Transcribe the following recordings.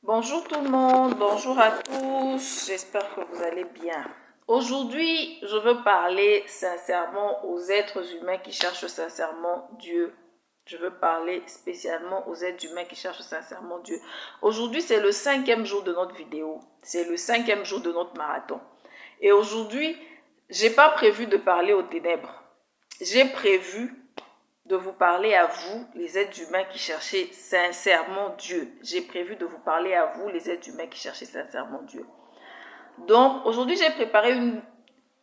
Bonjour tout le monde, bonjour à tous, j'espère que vous allez bien. Aujourd'hui, je veux parler sincèrement aux êtres humains qui cherchent sincèrement Dieu. Je veux parler spécialement aux êtres humains qui cherchent sincèrement Dieu. Aujourd'hui, c'est le 5e jour de notre vidéo. C'est le 5e jour de notre marathon. Et aujourd'hui, j'ai pas prévu de parler aux ténèbres. J'ai prévu de vous parler à vous, les êtres humains qui cherchez sincèrement Dieu. J'ai prévu de vous parler à vous, les êtres humains qui cherchez sincèrement Dieu. Donc, aujourd'hui, j'ai préparé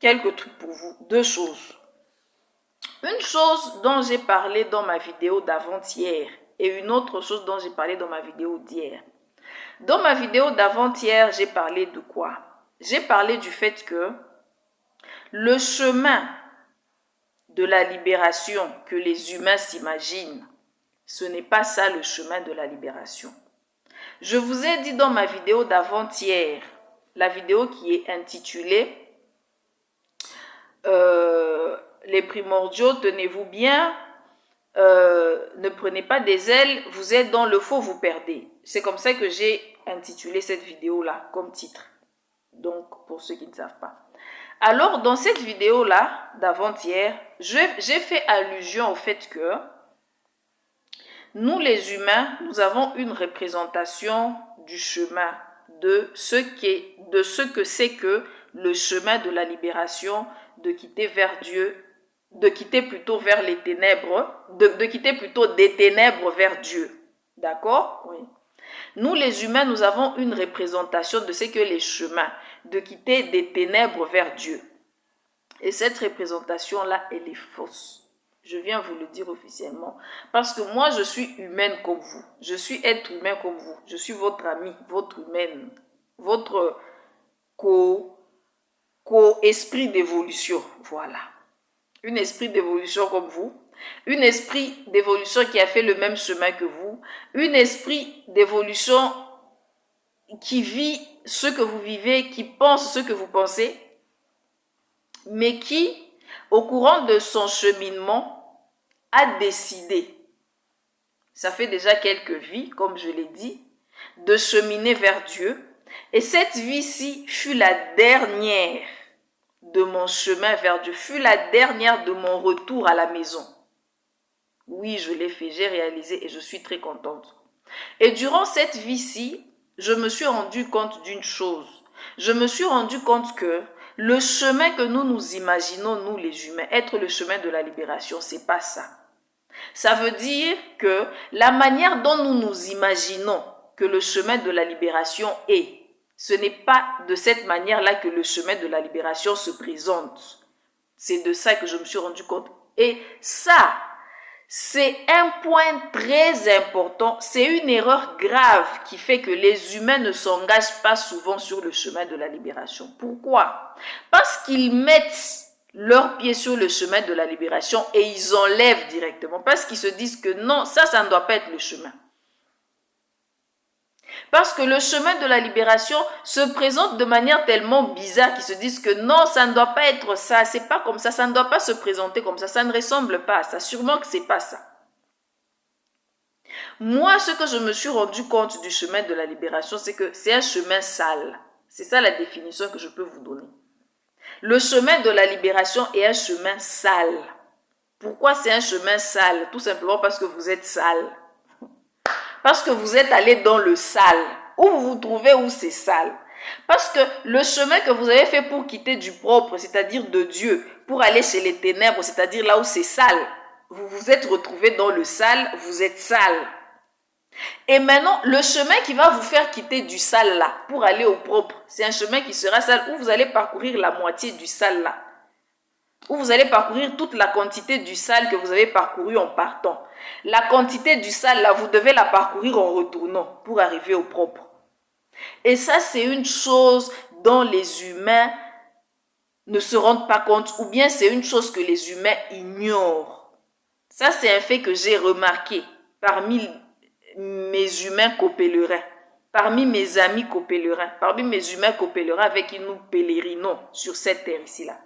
quelques trucs pour vous. Deux choses. Une chose dont j'ai parlé dans ma vidéo d'avant-hier et une autre chose dont j'ai parlé dans ma vidéo d'hier. Dans ma vidéo d'avant-hier, j'ai parlé de quoi? J'ai parlé du fait que le chemin de la libération que les humains s'imaginent, ce n'est pas ça le chemin de la libération. Je vous ai dit dans ma vidéo d'avant-hier, la vidéo qui est intitulée les primordiaux, tenez-vous bien, ne prenez pas des ailes, vous êtes dans le faux, vous perdez. C'est comme ça que j'ai intitulé cette vidéo-là comme titre. Donc, pour ceux qui ne savent pas. Alors, dans cette vidéo-là, d'avant-hier, j'ai fait allusion au fait que nous, les humains, nous avons une représentation du chemin, de ce que c'est que le chemin de la libération, de quitter vers Dieu, de quitter plutôt vers les ténèbres, de quitter plutôt des ténèbres vers Dieu. D'accord? Oui. Nous, les humains, nous avons une représentation de ce que les chemins, de quitter des ténèbres vers Dieu. Et cette représentation-là, elle est fausse. Je viens vous le dire officiellement. Parce que moi, je suis humaine comme vous. Je suis être humain comme vous. Je suis votre amie, votre humaine, votre co-esprit d'évolution. Voilà. Un esprit d'évolution comme vous. Un esprit d'évolution qui a fait le même chemin que vous. Un esprit d'évolution qui vit ce que vous vivez, qui pense ce que vous pensez, mais qui, au courant de son cheminement, a décidé, ça fait déjà quelques vies, comme je l'ai dit, de cheminer vers Dieu. Et cette vie-ci fut la dernière de mon chemin vers Dieu, fut la dernière de mon retour à la maison. Oui, je l'ai fait, j'ai réalisé et je suis très contente. Et durant cette vie-ci, je me suis rendu compte d'une chose. Je me suis rendu compte que le chemin que nous nous imaginons, nous les humains, être le chemin de la libération, c'est pas ça. Ça veut dire que la manière dont nous nous imaginons que le chemin de la libération est, ce n'est pas de cette manière-là que le chemin de la libération se présente. C'est de ça que je me suis rendu compte. Et ça, c'est un point très important, c'est une erreur grave qui fait que les humains ne s'engagent pas souvent sur le chemin de la libération. Pourquoi? Parce qu'ils mettent leurs pieds sur le chemin de la libération et ils enlèvent directement. Parce qu'ils se disent que non, ça ne doit pas être le chemin. Parce que le chemin de la libération se présente de manière tellement bizarre qu'ils se disent que non, ça ne doit pas être ça, c'est pas comme ça ne doit pas se présenter comme ça ne ressemble pas à ça, sûrement que c'est pas ça. Moi, ce que je me suis rendu compte du chemin de la libération, c'est que c'est un chemin sale. C'est ça la définition que je peux vous donner. Le chemin de la libération est un chemin sale. Pourquoi c'est un chemin sale? Tout simplement parce que vous êtes sale. Parce que vous êtes allé dans le sale. Où vous vous trouvez, où c'est sale. Parce que le chemin que vous avez fait pour quitter du propre, c'est-à-dire de Dieu, pour aller chez les ténèbres, c'est-à-dire là où c'est sale, vous vous êtes retrouvé dans le sale, vous êtes sale. Et maintenant, le chemin qui va vous faire quitter du sale là, pour aller au propre, c'est un chemin qui sera sale, où vous allez parcourir la moitié du sale là. Où vous allez parcourir toute la quantité du sale que vous avez parcouru en partant. La quantité du sale là, vous devez la parcourir en retournant pour arriver au propre. Et ça, c'est une chose dont les humains ne se rendent pas compte, ou bien c'est une chose que les humains ignorent. Ça, c'est un fait que j'ai remarqué parmi mes humains copèlerins, parmi mes amis copèlerins, parmi mes humains copèlerins avec qui nous pèlerinons sur cette terre ici-là.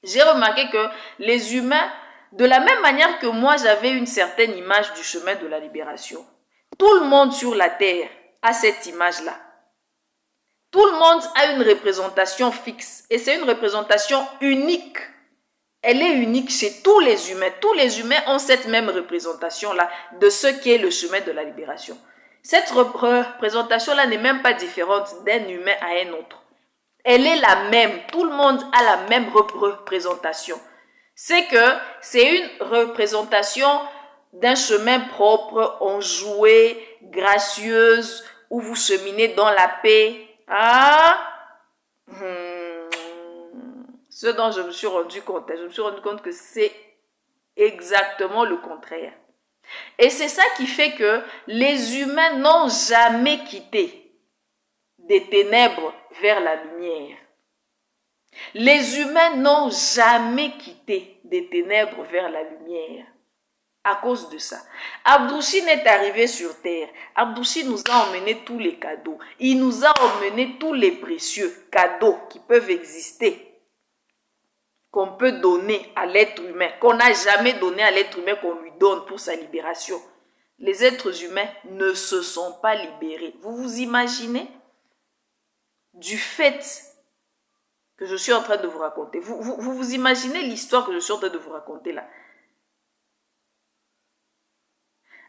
J'ai remarqué que les humains, de la même manière que moi, j'avais une certaine image du chemin de la libération. Tout le monde sur la terre a cette image-là. Tout le monde a une représentation fixe et c'est une représentation unique. Elle est unique chez tous les humains. Tous les humains ont cette même représentation-là de ce qu'est le chemin de la libération. Cette représentation-là n'est même pas différente d'un humain à un autre. Elle est la même. Tout le monde a la même représentation. C'est que c'est une représentation d'un chemin propre, enjoué, gracieuse, où vous cheminez dans la paix. Ce dont je me suis rendu compte que c'est exactement le contraire. Et c'est ça qui fait que les humains n'ont jamais quitté des ténèbres vers la lumière. Les humains n'ont jamais quitté des ténèbres vers la lumière. À cause de ça. Abdou Chine est arrivé sur terre. Abdou Chine nous a emmené tous les cadeaux. Il nous a emmené tous les précieux cadeaux qui peuvent exister, qu'on peut donner à l'être humain, qu'on n'a jamais donné à l'être humain, qu'on lui donne pour sa libération. Les êtres humains ne se sont pas libérés. Vous vous imaginez? Du fait que je suis en train de vous raconter. Vous imaginez l'histoire que je suis en train de vous raconter là?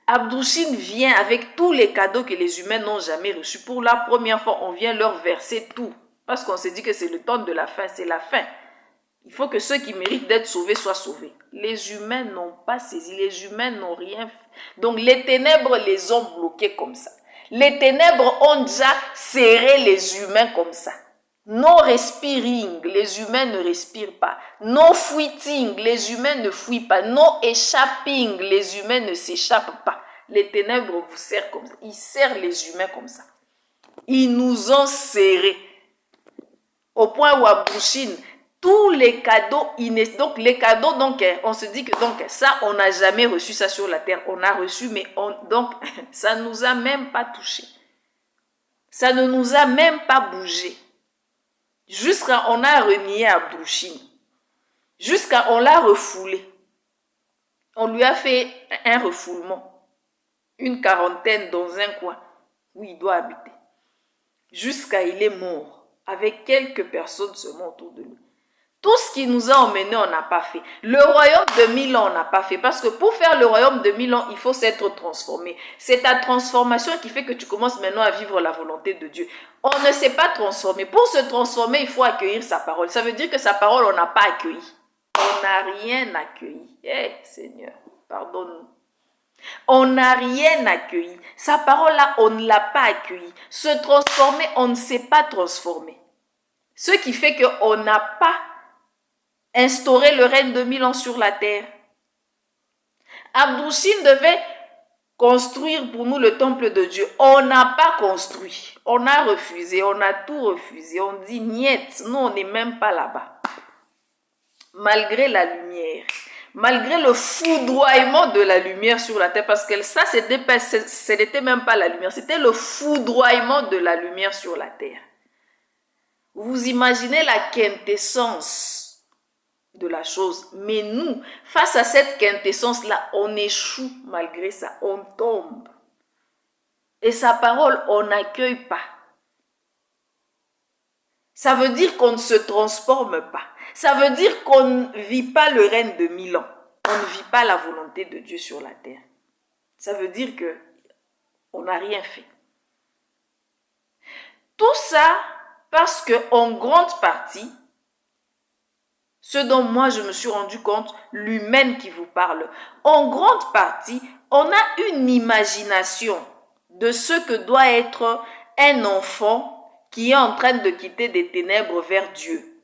Abdou Chine vient avec tous les cadeaux que les humains n'ont jamais reçus. Pour la première fois, on vient leur verser tout. Parce qu'on s'est dit que c'est le temps de la fin, c'est la fin. Il faut que ceux qui méritent d'être sauvés soient sauvés. Les humains n'ont pas saisi, les humains n'ont rien fait. Donc les ténèbres les ont bloqués comme ça. Les ténèbres ont déjà serré les humains comme ça. No respiring, les humains ne respirent pas. No fuiting, les humains ne fuient pas. No escaping, les humains ne s'échappent pas. Les ténèbres vous serrent comme ça. Ils serrent les humains comme ça. Ils nous ont serrés. Au point où Abdou Chine, tous les cadeaux, donc les cadeaux, donc on se dit que donc ça, on n'a jamais reçu ça sur la terre. On a reçu, mais donc ça ne nous a même pas touché. Ça ne nous a même pas bougé. Jusqu'à on a renié Abdou Chine. Jusqu'à on l'a refoulé. On lui a fait un refoulement. Une quarantaine dans un coin où il doit habiter. Jusqu'à il est mort. Avec quelques personnes seulement autour de lui. Tout ce qui nous a emmenés, on n'a pas fait. Le royaume de 1000 ans, on n'a pas fait. Parce que pour faire le royaume de 1000 ans, il faut s'être transformé. C'est ta transformation qui fait que tu commences maintenant à vivre la volonté de Dieu. On ne s'est pas transformé. Pour se transformer, il faut accueillir sa parole. Ça veut dire que sa parole, on n'a pas accueilli. On n'a rien accueilli. Seigneur, pardonne-nous. On n'a rien accueilli. Sa parole-là, on ne l'a pas accueillie. Se transformer, on ne s'est pas transformé. Ce qui fait qu'on n'a pas instauré le règne de 1000 ans sur la terre. Abdou Chine devait construire pour nous le temple de Dieu. On n'a pas construit. On a refusé. On a tout refusé. On dit niet. Nous, on n'est même pas là-bas. Malgré la lumière. Malgré le foudroiement de la lumière sur la terre. Parce que ça, ce n'était même pas la lumière. C'était le foudroiement de la lumière sur la terre. Vous imaginez la quintessence de la chose. Mais nous, face à cette quintessence-là, on échoue malgré ça. On tombe. Et sa parole, on n'accueille pas. Ça veut dire qu'on ne se transforme pas. Ça veut dire qu'on ne vit pas le règne de 1000 ans. On ne vit pas la volonté de Dieu sur la terre. Ça veut dire qu'on n'a rien fait. Tout ça parce qu'en grande partie, ce dont moi je me suis rendu compte, l'humaine qui vous parle, en grande partie, on a une imagination de ce que doit être un enfant qui est en train de quitter des ténèbres vers Dieu.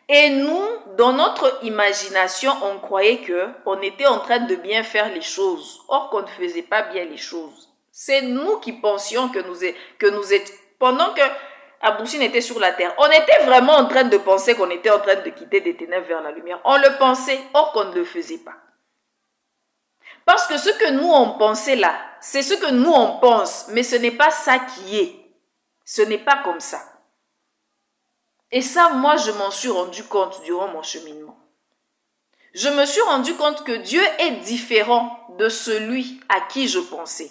Et nous, dans notre imagination, on croyait qu'on était en train de bien faire les choses, or qu'on ne faisait pas bien les choses. C'est nous qui pensions que nous étions, pendant que Abdou Chine était sur la terre, on était vraiment en train de penser qu'on était en train de quitter des ténèbres vers la lumière. On le pensait, or qu'on ne le faisait pas. Parce que ce que nous on pensait là, c'est ce que nous on pense, mais ce n'est pas ça qui est. Ce n'est pas comme ça. Et ça, moi, je m'en suis rendu compte durant mon cheminement. Je me suis rendu compte que Dieu est différent de celui à qui je pensais.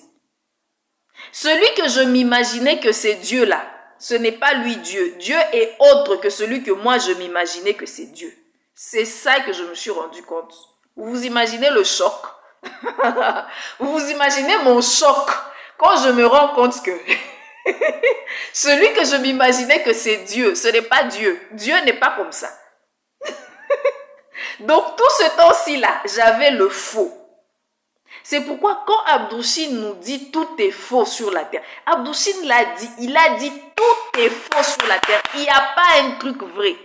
Celui que je m'imaginais que c'est Dieu là, ce n'est pas lui Dieu. Dieu est autre que celui que moi je m'imaginais que c'est Dieu. C'est ça que je me suis rendu compte. Vous vous imaginez le choc? Vous vous imaginez mon choc quand je me rends compte que celui que je m'imaginais que c'est Dieu, ce n'est pas Dieu. Dieu n'est pas comme ça. Donc tout ce temps-ci là, j'avais le faux. C'est pourquoi quand Abdou-Chine nous dit tout est faux sur la terre, Abdou-Chine l'a dit, il a dit tout est faux sur la terre. Il n'y a pas un truc vrai.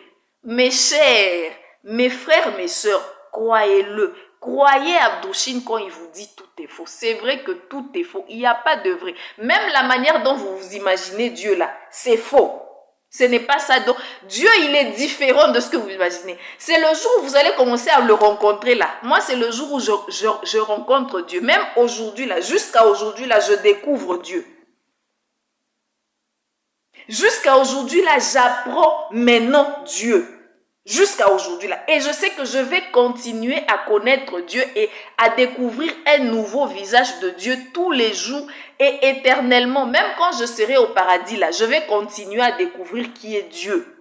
Mes chers, mes frères, mes sœurs, croyez-le. Croyez Abdou-Chine quand il vous dit tout est faux. C'est vrai que tout est faux. Il n'y a pas de vrai. Même la manière dont vous vous imaginez Dieu là, c'est faux. Ce n'est pas ça. Donc, Dieu, il est différent de ce que vous imaginez. C'est le jour où vous allez commencer à le rencontrer là. Moi, c'est le jour où je rencontre Dieu. Même aujourd'hui là, jusqu'à aujourd'hui là, je découvre Dieu. Jusqu'à aujourd'hui là, j'apprends maintenant Dieu. Jusqu'à aujourd'hui là. Et je sais que je vais continuer à connaître Dieu et à découvrir un nouveau visage de Dieu tous les jours et éternellement. Même quand je serai au paradis là, je vais continuer à découvrir qui est Dieu.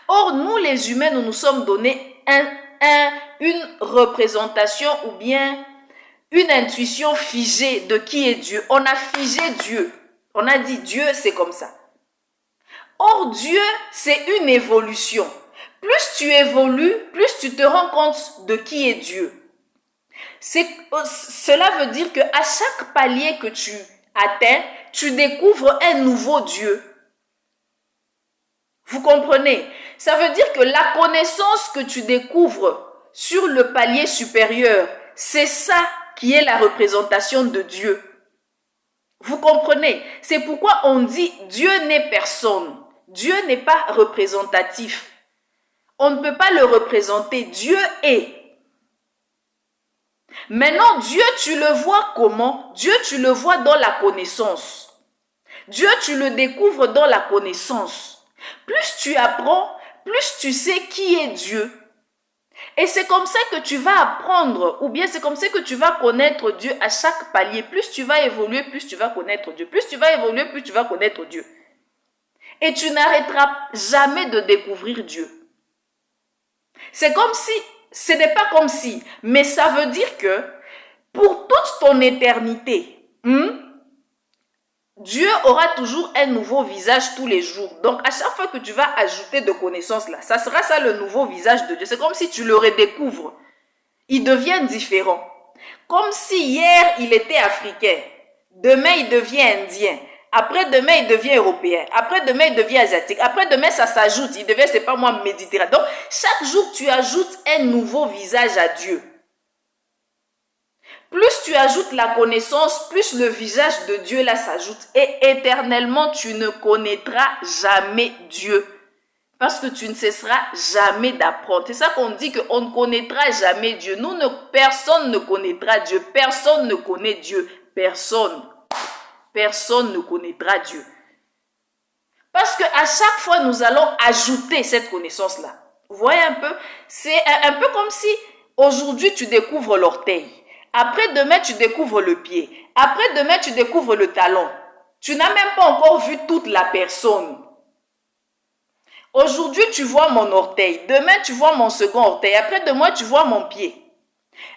Or, nous les humains, nous nous sommes donné une représentation ou bien une intuition figée de qui est Dieu. On a figé Dieu. On a dit Dieu, c'est comme ça. Or, Dieu, c'est une évolution. Plus tu évolues, plus tu te rends compte de qui est Dieu. Cela veut dire qu'à chaque palier que tu atteins, tu découvres un nouveau Dieu. Vous comprenez? Ça veut dire que la connaissance que tu découvres sur le palier supérieur, c'est ça qui est la représentation de Dieu. Vous comprenez? C'est pourquoi on dit Dieu n'est personne. Dieu n'est pas représentatif. On ne peut pas le représenter. Dieu est. Maintenant, Dieu, tu le vois comment? Dieu, tu le vois dans la connaissance. Dieu, tu le découvres dans la connaissance. Plus tu apprends, plus tu sais qui est Dieu. Et c'est comme ça que tu vas apprendre, ou bien c'est comme ça que tu vas connaître Dieu à chaque palier. Plus tu vas évoluer, plus tu vas connaître Dieu. Plus tu vas évoluer, plus tu vas connaître Dieu. Et tu n'arrêteras jamais de découvrir Dieu. C'est comme si, ce n'est pas comme si, mais ça veut dire que pour toute ton éternité, Dieu aura toujours un nouveau visage tous les jours. Donc, à chaque fois que tu vas ajouter de connaissances là, ça sera ça le nouveau visage de Dieu. C'est comme si tu le redécouvres. Il devient différent. Comme si hier, il était africain. Demain, il devient indien. Après-demain, il devient européen. Après-demain, il devient asiatique. Après-demain, ça s'ajoute. Il devient, c'est pas moi, méditerranéen. Donc, chaque jour, tu ajoutes un nouveau visage à Dieu. Plus tu ajoutes la connaissance, plus le visage de Dieu là s'ajoute. Et éternellement, tu ne connaîtras jamais Dieu. Parce que tu ne cesseras jamais d'apprendre. C'est ça qu'on dit qu'on ne connaîtra jamais Dieu. Personne ne connaîtra Dieu. Personne ne connaît Dieu. Personne. Personne ne connaîtra Dieu. Parce qu'à chaque fois, nous allons ajouter cette connaissance-là. Vous voyez un peu? C'est un peu comme si aujourd'hui, tu découvres l'orteil. Après-demain, tu découvres le pied. Après-demain, tu découvres le talon. Tu n'as même pas encore vu toute la personne. Aujourd'hui, tu vois mon orteil. Demain, tu vois mon second orteil. Après-demain, tu vois mon pied.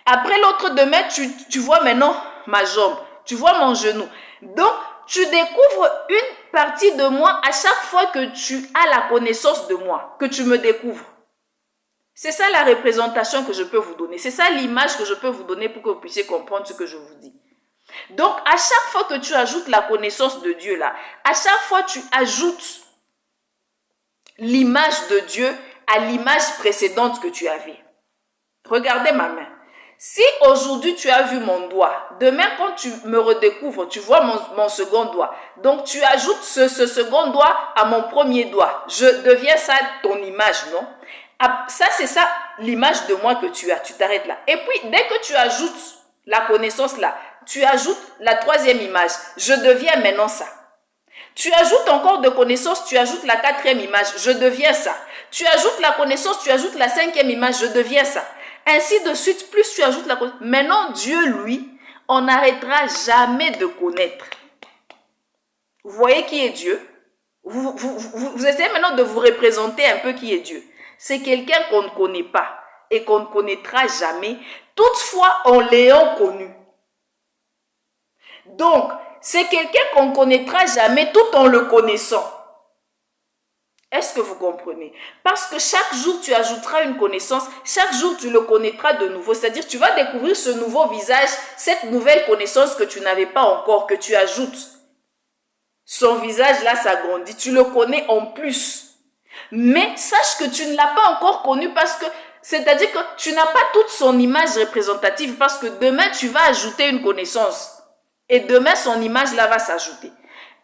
Après l'autre demain, tu vois maintenant ma jambe. Tu vois mon genou. Donc, tu découvres une partie de moi à chaque fois que tu as la connaissance de moi, que tu me découvres. C'est ça la représentation que je peux vous donner. C'est ça l'image que je peux vous donner pour que vous puissiez comprendre ce que je vous dis. Donc, à chaque fois que tu ajoutes la connaissance de Dieu là, à chaque fois tu ajoutes l'image de Dieu à l'image précédente que tu avais. Regardez ma main. Si aujourd'hui tu as vu mon doigt, demain quand tu me redécouvres, tu vois mon second doigt. Donc tu ajoutes ce second doigt à mon premier doigt. Je deviens ça ton image, non? Ça, c'est ça l'image de moi que tu as. Tu t'arrêtes là. Et puis, dès que tu ajoutes la connaissance là, tu ajoutes la troisième image. Je deviens maintenant ça. Tu ajoutes encore de connaissances, tu ajoutes la quatrième image. Je deviens ça. Tu ajoutes la connaissance, tu ajoutes la cinquième image. Je deviens ça. Ainsi de suite, plus tu ajoutes la connaissance. Maintenant, Dieu, lui, on n'arrêtera jamais de connaître. Vous voyez qui est Dieu? Vous essayez maintenant de vous représenter un peu qui est Dieu. C'est quelqu'un qu'on ne connaît pas et qu'on ne connaîtra jamais, toutefois en l'ayant connu. Donc, c'est quelqu'un qu'on ne connaîtra jamais tout en le connaissant. Est-ce que vous comprenez? Parce que chaque jour, tu ajouteras une connaissance, chaque jour, tu le connaîtras de nouveau. C'est-à-dire, tu vas découvrir ce nouveau visage, cette nouvelle connaissance que tu n'avais pas encore, que tu ajoutes. Son visage, là, s'agrandit. Tu le connais en plus. Mais sache que tu ne l'as pas encore connu parce que, c'est-à-dire que tu n'as pas toute son image représentative parce que demain, tu vas ajouter une connaissance. Et demain, son image, là, va s'ajouter.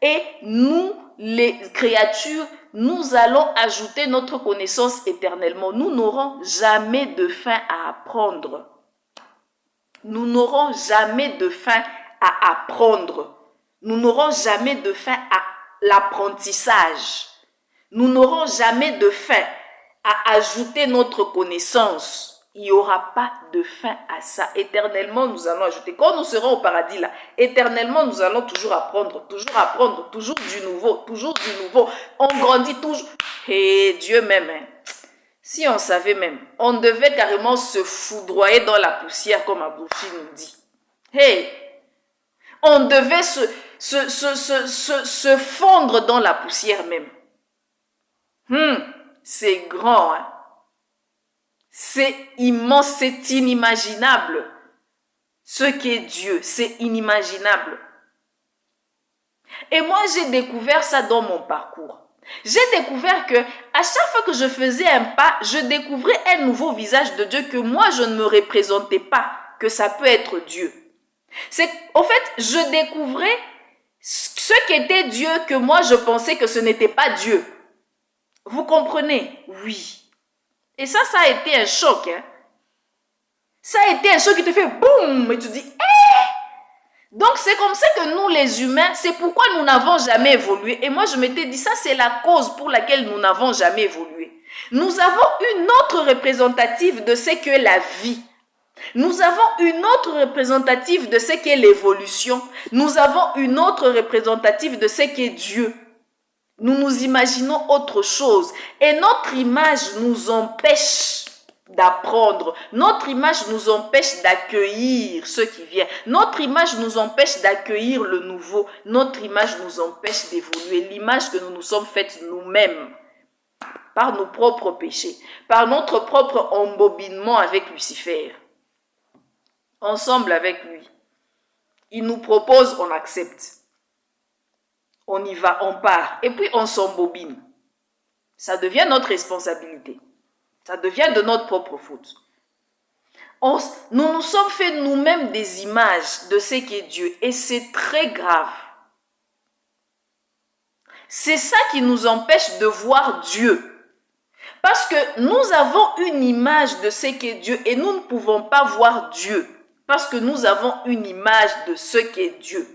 Et nous, les créatures, nous allons ajouter notre connaissance éternellement. Nous n'aurons jamais de fin à apprendre. Nous n'aurons jamais de fin à apprendre. Nous n'aurons jamais de fin à l'apprentissage. Nous n'aurons jamais de fin à ajouter notre connaissance. Il n'y aura pas de fin à ça. Éternellement, nous allons ajouter. Quand nous serons au paradis, là, éternellement, nous allons toujours apprendre, toujours du nouveau, toujours du nouveau. On grandit toujours. Et Dieu même, hein. Si on savait même, on devait carrément se foudroyer dans la poussière, comme Abdouchi nous dit. Hey, on devait se fondre dans la poussière même. C'est grand, hein. C'est immense, c'est inimaginable. Ce qu'est Dieu, c'est inimaginable. Et moi, j'ai découvert ça dans mon parcours. J'ai découvert que à chaque fois que je faisais un pas, je découvrais un nouveau visage de Dieu que moi, je ne me représentais pas que ça peut être Dieu. En fait, je découvrais ce qu'était Dieu que moi, je pensais que ce n'était pas Dieu. Vous comprenez? Oui. Et ça a été un choc. Hein? Ça a été un choc qui te fait boum. Et tu dis, Donc, c'est comme ça que nous, les humains, c'est pourquoi nous n'avons jamais évolué. Et moi, je m'étais dit, ça, c'est la cause pour laquelle nous n'avons jamais évolué. Nous avons une autre représentative de ce qu'est la vie. Nous avons une autre représentative de ce qu'est l'évolution. Nous avons une autre représentative de ce qu'est Dieu. Nous nous imaginons autre chose. Et notre image nous empêche d'apprendre. Notre image nous empêche d'accueillir ce qui vient. Notre image nous empêche d'accueillir le nouveau. Notre image nous empêche d'évoluer. L'image que nous nous sommes faite nous-mêmes par nos propres péchés, par notre propre embobinement avec Lucifer. Ensemble avec lui. Il nous propose, on accepte. On y va, on part. Et puis on s'embobine. Ça devient notre responsabilité. Ça devient de notre propre faute. Nous nous sommes fait nous-mêmes des images de ce qu'est Dieu. Et c'est très grave. C'est ça qui nous empêche de voir Dieu. Parce que nous avons une image de ce qu'est Dieu et nous ne pouvons pas voir Dieu. Parce que nous avons une image de ce qu'est Dieu.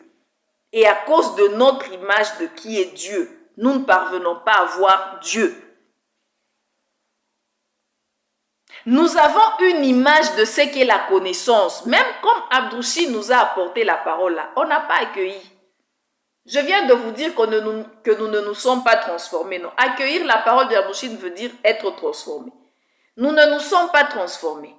Et à cause de notre image de qui est Dieu, nous ne parvenons pas à voir Dieu. Nous avons une image de ce qu'est la connaissance. Même comme Abdouchi nous a apporté la parole là, on n'a pas accueilli. Je viens de vous dire que nous ne nous sommes pas transformés. Non. Accueillir la parole d'Abdouchi veut dire être transformé. Nous ne nous sommes pas transformés.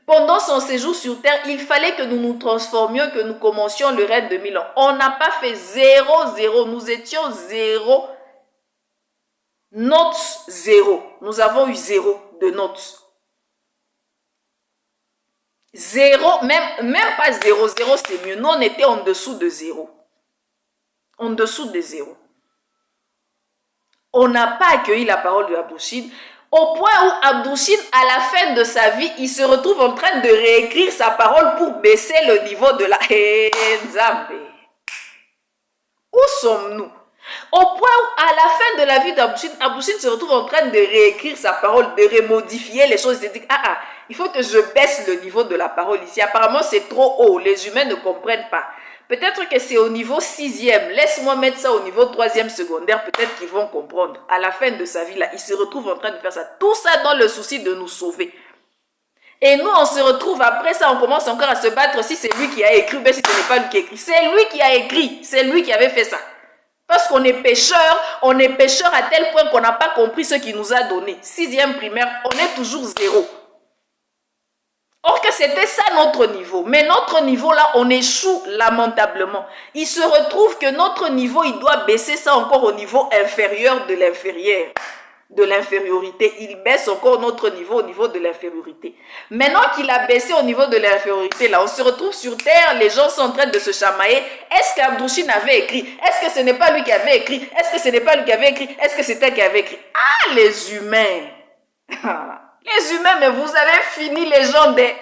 Pendant son séjour sur terre, il fallait que nous nous transformions, que nous commencions le règne de 1000 ans. On n'a pas fait 0. Nous étions 0. Note 0. Nous avons eu 0 de notes. 0, même pas 0. 0, c'est mieux. Nous, on était en dessous de 0. En dessous de 0. On n'a pas accueilli la parole de Abdouchine. Au point où Abdouchine, à la fin de sa vie, il se retrouve en train de réécrire sa parole pour baisser le niveau de la Nzambe. Où sommes-nous? Au point où, à la fin de la vie d'Abdouchine se retrouve en train de réécrire sa parole, de remodifier les choses. Il se dit, il faut que je baisse le niveau de la parole ici. Apparemment, c'est trop haut. Les humains ne comprennent pas. Peut-être que c'est au niveau 6e. Laisse-moi mettre ça au niveau 3e secondaire. Peut-être qu'ils vont comprendre. À la fin de sa vie, là, il se retrouve en train de faire ça. Tout ça dans le souci de nous sauver. Et nous, on se retrouve après ça, on commence encore à se battre si c'est lui qui a écrit ou bien si ce n'est pas lui qui a écrit. C'est lui qui a écrit, c'est lui qui avait fait ça. Parce qu'on est pécheur à tel point qu'on n'a pas compris ce qu'il nous a donné. 6e primaire, on est toujours 0. Or que c'était ça notre niveau. Mais notre niveau là, on échoue lamentablement. Il se retrouve que notre niveau, il doit baisser ça encore au niveau inférieur de l'inférieur. De l'infériorité. Il baisse encore notre niveau au niveau de l'infériorité. Maintenant qu'il a baissé au niveau de l'infériorité, là, on se retrouve sur terre, les gens sont en train de se chamailler. Est-ce qu'Abdouchine avait écrit? Est-ce que ce n'est pas lui qui avait écrit? Est-ce que ce n'est pas lui qui avait écrit? Est-ce que c'était qui avait écrit? Ah, les humains! Les humains, mais vous avez fini les gens des...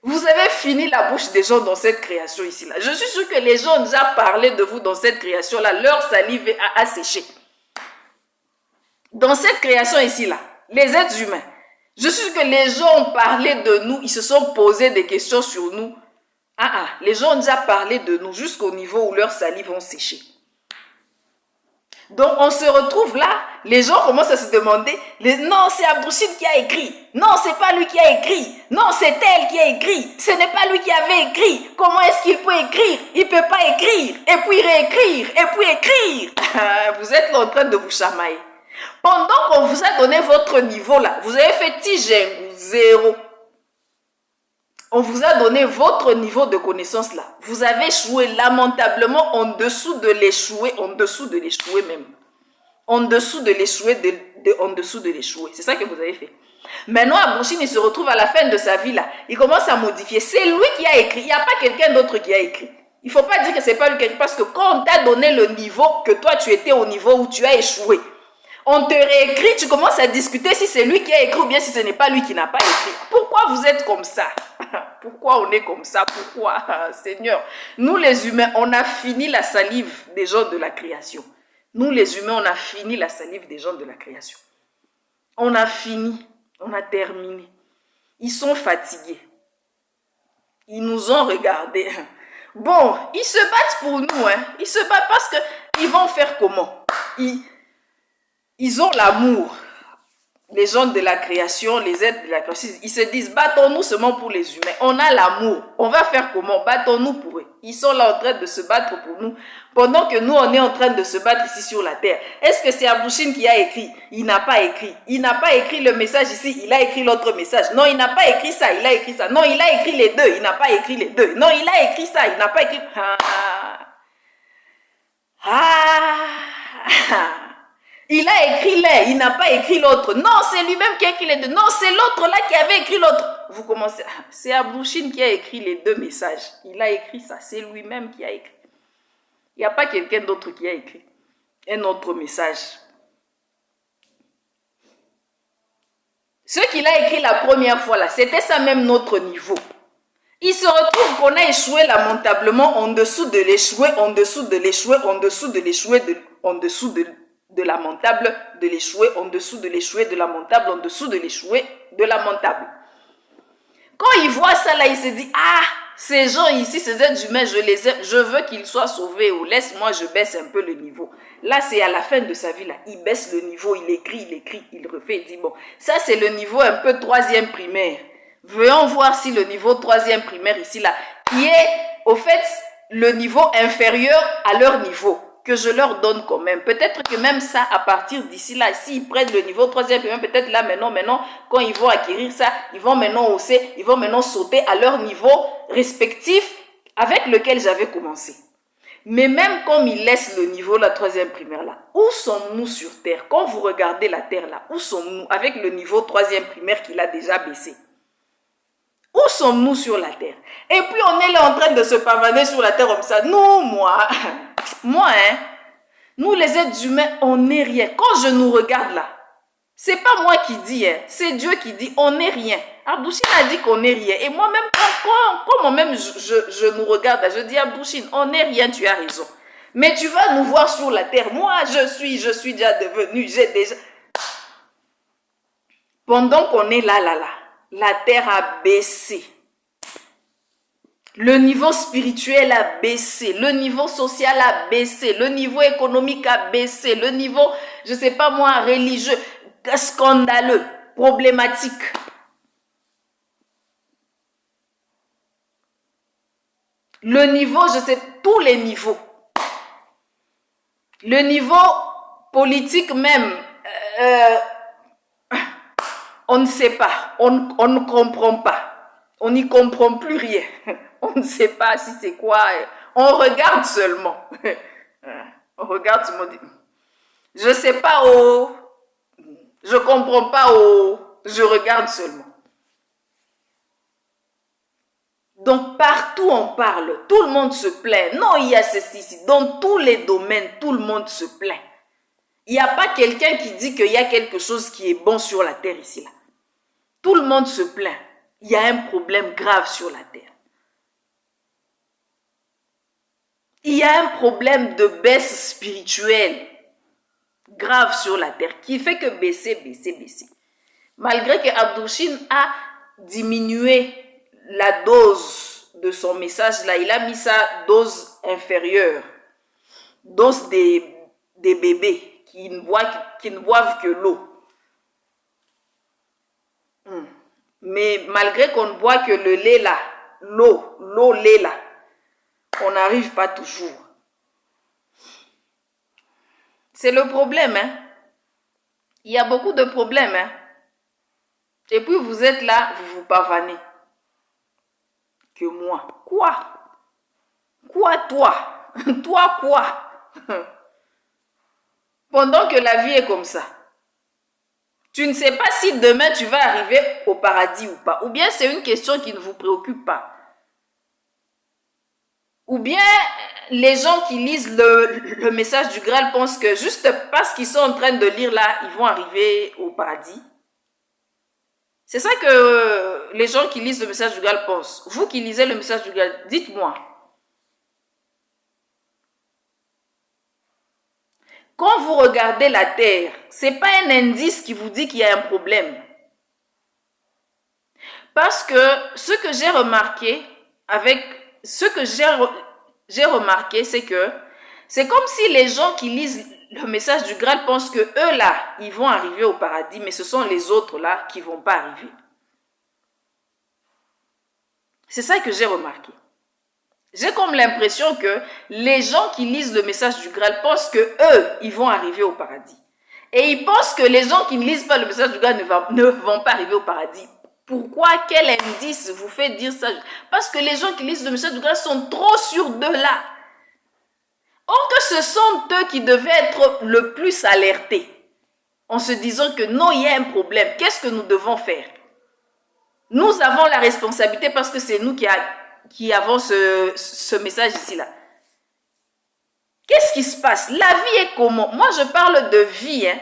Vous avez fini la bouche des gens dans cette création ici-là. Je suis sûr que les gens ont déjà parlé de vous dans cette création-là. Leur salive a séché. Dans cette création ici-là, les êtres humains, je suis sûr que les gens ont parlé de nous, ils se sont posé des questions sur nous. Les gens ont déjà parlé de nous jusqu'au niveau où leurs salives ont séché. Donc, on se retrouve là, les gens commencent à se demander, non, c'est Abdouchine qui a écrit. Non, c'est pas lui qui a écrit. Non, c'est elle qui a écrit. Ce n'est pas lui qui avait écrit. Comment est-ce qu'il peut écrire? Il peut pas écrire. Et puis réécrire. Et puis écrire. Vous êtes là en train de vous chamailler. Pendant qu'on vous a donné votre niveau là, vous avez fait Tijengu 0. On vous a donné votre niveau de connaissance là. Vous avez échoué lamentablement en dessous de l'échouer même. En dessous de l'échouer, en dessous de l'échouer. C'est ça que vous avez fait. Maintenant, Abdouchine, il se retrouve à la fin de sa vie là. Il commence à modifier. C'est lui qui a écrit. Il n'y a pas quelqu'un d'autre qui a écrit. Il ne faut pas dire que c'est pas lui qui a écrit. Parce que quand on t'a donné le niveau, que toi tu étais au niveau où tu as échoué, on te réécrit, tu commences à discuter si c'est lui qui a écrit ou bien si ce n'est pas lui qui n'a pas écrit. Pourquoi vous êtes comme ça? Pourquoi on est comme ça? Pourquoi, Seigneur? Nous les humains, on a fini la salive des gens de la création. Nous les humains, on a fini la salive des gens de la création. On a fini, on a terminé. Ils sont fatigués. Ils nous ont regardés. Bon, ils se battent pour nous. Ils se battent parce qu'ils vont faire comment? Ils ont l'amour. Les gens de la création, les êtres de la création, ils se disent, battons-nous seulement pour les humains. On a l'amour. On va faire comment? Battons-nous pour eux. Ils sont là en train de se battre pour nous. Pendant que nous, on est en train de se battre ici sur la terre. Est-ce que c'est Abdouchine qui a écrit? Il n'a pas écrit. Il n'a pas écrit le message ici. Il a écrit l'autre message. Non, il n'a pas écrit ça. Il a écrit ça. Non, il a écrit les deux. Il n'a pas écrit les deux. Non, il a écrit ça. Il n'a pas écrit... Il a écrit l'un, il n'a pas écrit l'autre. Non, c'est lui-même qui a écrit les deux. Non, c'est l'autre là qui avait écrit l'autre. Vous commencez, c'est Abdouchine qui a écrit les deux messages. Il a écrit ça, c'est lui-même qui a écrit. Il n'y a pas quelqu'un d'autre qui a écrit un autre message. Ce qu'il a écrit la première fois là, c'était ça même notre niveau. Il se retrouve qu'on a échoué lamentablement en dessous de l'échoué, en dessous de l'échoué, en dessous de l'échoué, en dessous de lamentable, de l'échoué, en dessous de l'échoué, de lamentable, en dessous de l'échoué, de lamentable. Quand il voit ça là, il se dit, ces gens ici, ces êtres humains, je les aime, je veux qu'ils soient sauvés, ou laisse-moi, je baisse un peu le niveau. Là, c'est à la fin de sa vie là, il baisse le niveau, il écrit, il refait, il dit, bon, ça c'est le niveau un peu 3e primaire. Voyons voir si le niveau 3e primaire ici là, qui est au fait le niveau inférieur à leur niveau, que je leur donne quand même. Peut-être que même ça, à partir d'ici là, s'ils prennent le niveau 3e primaire, peut-être là maintenant, quand ils vont acquérir ça, ils vont maintenant hausser, ils vont maintenant sauter à leur niveau respectif avec lequel j'avais commencé. Mais même comme ils laissent le niveau, la 3e primaire là, où sommes-nous sur Terre? Quand vous regardez la Terre là, où sommes-nous avec le niveau 3e primaire qu'il a déjà baissé? Où sommes-nous sur la terre? Et puis on est là en train de se pavaner sur la terre comme ça. Nous, nous les êtres humains, on n'est rien. Quand je nous regarde là, c'est pas moi qui dis, c'est Dieu qui dit, on n'est rien. Abdouchine a dit qu'on n'est rien. Et moi-même, quand moi-même je nous regarde là, je dis, Abdouchine, on n'est rien, tu as raison. Mais tu vas nous voir sur la terre. Moi, je suis déjà devenu, j'ai déjà... Pendant qu'on est là, la terre a baissé. Le niveau spirituel a baissé. Le niveau social a baissé. Le niveau économique a baissé. Le niveau, je ne sais pas moi, religieux, scandaleux, problématique. Le niveau, je sais, tous les niveaux. Le niveau politique même, on ne sait pas, on ne comprend pas. On n'y comprend plus rien. On ne sait pas si c'est quoi. On regarde seulement. On regarde seulement. Je ne sais pas où. Je ne comprends pas où. Je regarde seulement. Donc partout on parle, tout le monde se plaint. Non, il y a ceci ici. Dans tous les domaines, tout le monde se plaint. Il n'y a pas quelqu'un qui dit qu'il y a quelque chose qui est bon sur la terre ici. Là. Tout le monde se plaint. Il y a un problème grave sur la terre. Il y a un problème de baisse spirituelle grave sur la terre qui fait que baisser. Malgré que Abdou Chine a diminué la dose de son message là, il a mis sa dose inférieure, dose des bébés qui ne boivent que l'eau. Mais malgré qu'on ne boit que le lait là, lait là, on n'arrive pas toujours. C'est le problème, hein. Il y a beaucoup de problèmes, hein. Et puis vous êtes là, vous vous pavanez. Que moi. Quoi? Quoi toi? Toi quoi? Pendant que la vie est comme ça. Tu ne sais pas si demain tu vas arriver au paradis ou pas. Ou bien c'est une question qui ne vous préoccupe pas. Ou bien les gens qui lisent le message du Graal pensent que juste parce qu'ils sont en train de lire là, ils vont arriver au paradis. C'est ça que les gens qui lisent le message du Graal pensent. Vous qui lisez le message du Graal, dites-moi. Quand vous regardez la terre, ce n'est pas un indice qui vous dit qu'il y a un problème. Parce que ce que j'ai remarqué c'est que c'est comme si les gens qui lisent le message du Graal pensent que eux là, ils vont arriver au paradis, mais ce sont les autres là qui ne vont pas arriver. C'est ça que j'ai remarqué. J'ai comme l'impression que les gens qui lisent le message du Graal pensent que eux, ils vont arriver au paradis. Et ils pensent que les gens qui ne lisent pas le message du Graal ne vont pas arriver au paradis. Pourquoi? Quel indice vous fait dire ça? Parce que les gens qui lisent le message du Graal sont trop sûrs de là. Or que ce sont eux qui devaient être le plus alertés. En se disant que non, il y a un problème. Qu'est-ce que nous devons faire? Nous avons la responsabilité parce que c'est nous qui avons ce message ici-là. Qu'est-ce qui se passe? La vie est comment? Moi, je parle de vie. Hein?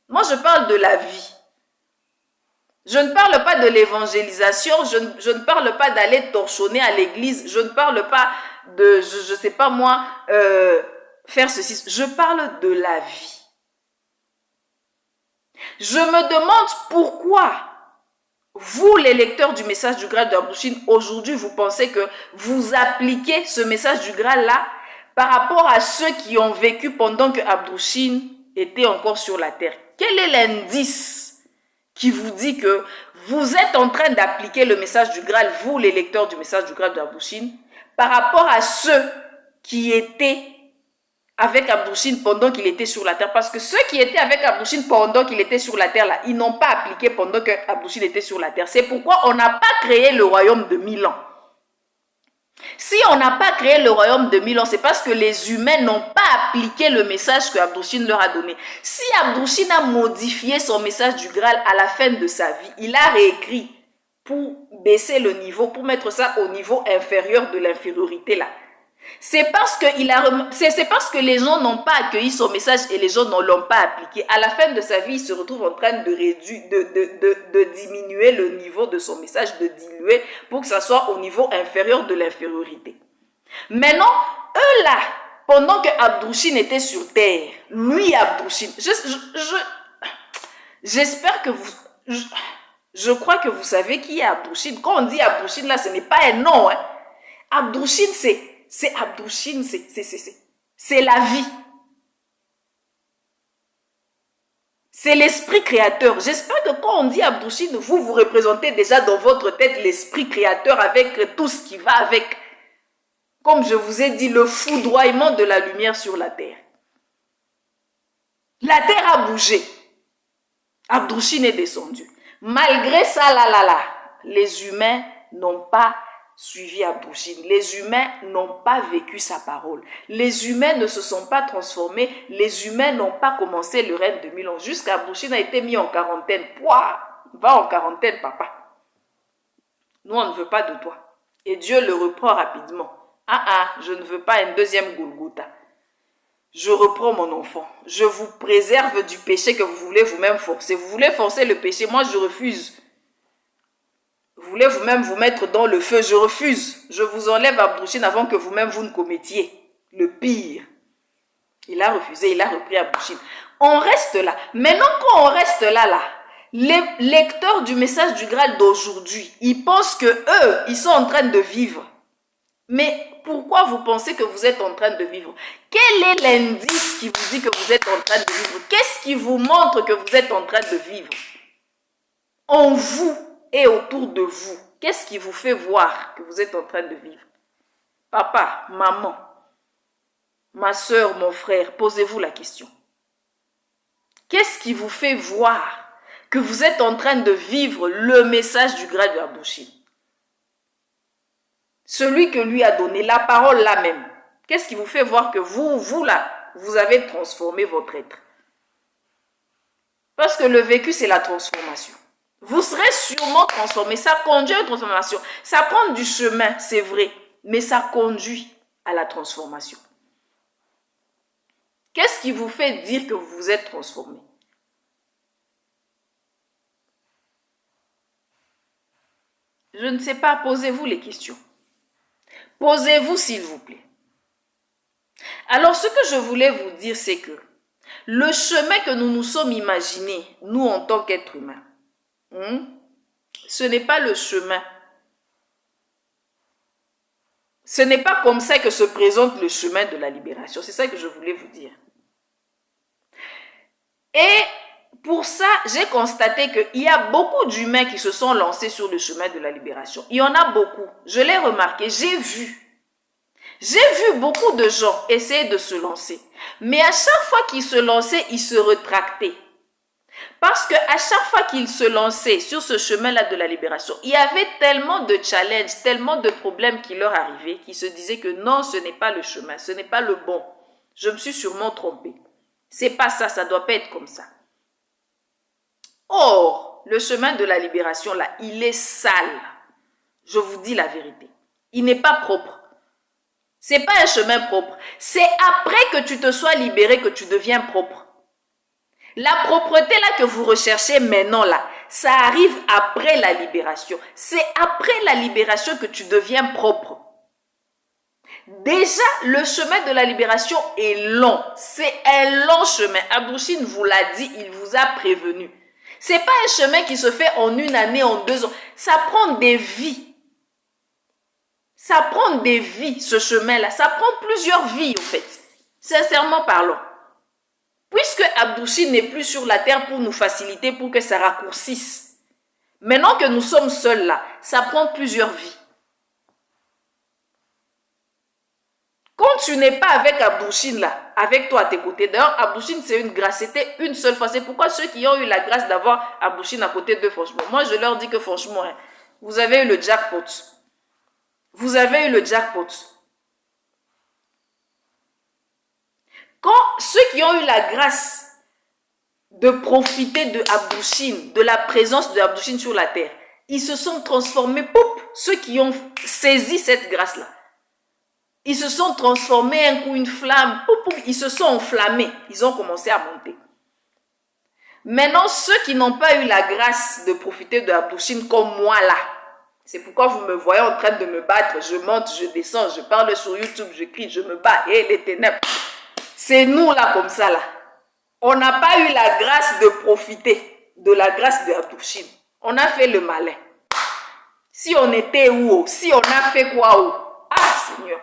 Moi, je parle de la vie. Je ne parle pas de l'évangélisation. Je ne parle pas d'aller torchonner à l'église. Je ne parle pas de, je ne sais pas moi, faire ceci. Je parle de la vie. Je me demande pourquoi vous, les lecteurs du message du Graal d'Abdou Chine, aujourd'hui, vous pensez que vous appliquez ce message du Graal là par rapport à ceux qui ont vécu pendant que Abdou Chine était encore sur la terre. Quel est l'indice qui vous dit que vous êtes en train d'appliquer le message du Graal, vous, les lecteurs du message du Graal d'Abdou Chine, par rapport à ceux qui étaient avec Abdou Chine pendant qu'il était sur la terre? Parce que ceux qui étaient avec Abdou Chine pendant qu'il était sur la terre, là, ils n'ont pas appliqué pendant que Abdou Chine était sur la terre. C'est pourquoi on n'a pas créé le royaume de 1000 ans. Si on n'a pas créé le royaume de 1000 ans, c'est parce que les humains n'ont pas appliqué le message que Abdou Chine leur a donné. Si Abdou Chine a modifié son message du Graal à la fin de sa vie, il a réécrit pour baisser le niveau, pour mettre ça au niveau inférieur de l'infériorité là. C'est parce que les gens n'ont pas accueilli son message et les gens ne l'ont pas appliqué. À la fin de sa vie, il se retrouve en train de réduire, de diminuer le niveau de son message, de diluer pour que ça soit au niveau inférieur de l'infériorité. Maintenant, eux là, pendant que Abdou Chine était sur terre, lui Abdou Chine, j'espère que vous... Je crois que vous savez qui est Abdou Chine. Quand on dit Abdou Chine là, ce n'est pas un nom. Hein. Abdou Chine, c'est Abdou Chine, c'est la vie. C'est l'esprit créateur. J'espère que quand on dit Abdou Chine, vous représentez déjà dans votre tête l'esprit créateur avec tout ce qui va avec. comme je vous ai dit, le foudroiement de la lumière sur la terre. La terre a bougé. Abdou-Chine est descendu. Malgré ça, les humains n'ont pas suivi Abdou-Chine. Les humains n'ont pas vécu sa parole. Les humains ne se sont pas transformés. Les humains n'ont pas commencé le règne de 1000 ans. Jusqu'à Abdou-Chine a été mis en quarantaine. Pouah, va en quarantaine, papa. Nous, on ne veut pas de toi. Et Dieu le reprend rapidement. Je ne veux pas une deuxième Golgotha. Je reprends mon enfant. Je vous préserve du péché que vous voulez vous-même forcer. Vous voulez forcer le péché, moi je refuse. Vous voulez vous-même vous mettre dans le feu, je refuse. Je vous enlève Abdou-Chine avant que vous-même vous ne commettiez le pire. Il a refusé, il a repris Abdou-Chine. On reste là. Maintenant, quand on reste là, les lecteurs du message du Graal d'aujourd'hui, ils pensent que eux, ils sont en train de vivre. Mais pourquoi vous pensez que vous êtes en train de vivre? Quel est l'indice qui vous dit que vous êtes en train de vivre? Qu'est-ce qui vous montre que vous êtes en train de vivre? En vous et autour de vous, qu'est-ce qui vous fait voir que vous êtes en train de vivre? Papa, maman, ma soeur, mon frère, posez-vous la question. Qu'est-ce qui vous fait voir que vous êtes en train de vivre le message du Graal de Abdou-Chine? Celui que lui a donné, la parole là même. Qu'est-ce qui vous fait voir que vous là, vous avez transformé votre être? Parce que le vécu, c'est la transformation. Vous serez sûrement transformé. Ça conduit à une transformation. Ça prend du chemin, c'est vrai. Mais ça conduit à la transformation. Qu'est-ce qui vous fait dire que vous vous êtes transformé? Je ne sais pas, posez-vous les questions. Posez-vous s'il vous plaît. Alors ce que je voulais vous dire, c'est que le chemin que nous nous sommes imaginés, nous en tant qu'êtres humains, ce n'est pas le chemin. Ce n'est pas comme ça que se présente le chemin de la libération. C'est ça que je voulais vous dire. Et pour ça, j'ai constaté qu'il y a beaucoup d'humains qui se sont lancés sur le chemin de la libération. Il y en a beaucoup. Je l'ai remarqué, j'ai vu. J'ai vu beaucoup de gens essayer de se lancer. Mais à chaque fois qu'ils se lançaient, ils se rétractaient. Parce qu'à chaque fois qu'ils se lançaient sur ce chemin-là de la libération, il y avait tellement de challenges, tellement de problèmes qui leur arrivaient, qu'ils se disaient que non, ce n'est pas le chemin, ce n'est pas le bon. Je me suis sûrement trompée. C'est pas ça, ça doit pas être comme ça. Or, le chemin de la libération, là, il est sale. Je vous dis la vérité. Il n'est pas propre. C'est pas un chemin propre. C'est après que tu te sois libéré que tu deviens propre. La propreté là que vous recherchez maintenant là, ça arrive après la libération. C'est après la libération que tu deviens propre. Déjà, le chemin de la libération est long. C'est un long chemin. Abdou-Chine vous l'a dit, il vous a prévenu. C'est pas un chemin qui se fait en une année, en 2 ans. Ça prend des vies. Ça prend des vies, ce chemin-là. Ça prend plusieurs vies, en fait. Sincèrement parlant. Puisque Abdou-Chine n'est plus sur la terre pour nous faciliter, pour que ça raccourcisse. Maintenant que nous sommes seuls là, ça prend plusieurs vies. Quand tu n'es pas avec Abdou-Chine là, avec toi à tes côtés, d'ailleurs Abdou-Chine c'est une grâce, c'était une seule fois. C'est pourquoi ceux qui ont eu la grâce d'avoir Abdou-Chine à côté d'eux, franchement, moi je leur dis que franchement, vous avez eu le jackpot. Vous avez eu le jackpot. Quand ceux qui ont eu la grâce de profiter de Abdou-Chine, de la présence de Abdou-Chine sur la terre, ils se sont transformés, poup, ceux qui ont saisi cette grâce-là. Ils se sont transformés, un coup une flamme, poup, poup, ils se sont enflammés, ils ont commencé à monter. Maintenant, ceux qui n'ont pas eu la grâce de profiter de Abdou-Chine comme moi là, c'est pourquoi vous me voyez en train de me battre, je monte, je descends, je parle sur YouTube, je crie, je me bats, et les ténèbres. C'est nous là comme ça là. On n'a pas eu la grâce de profiter de la grâce de Abdou-Chine. On a fait le malin. Si on était où? Si on a fait quoi où? Ah Seigneur.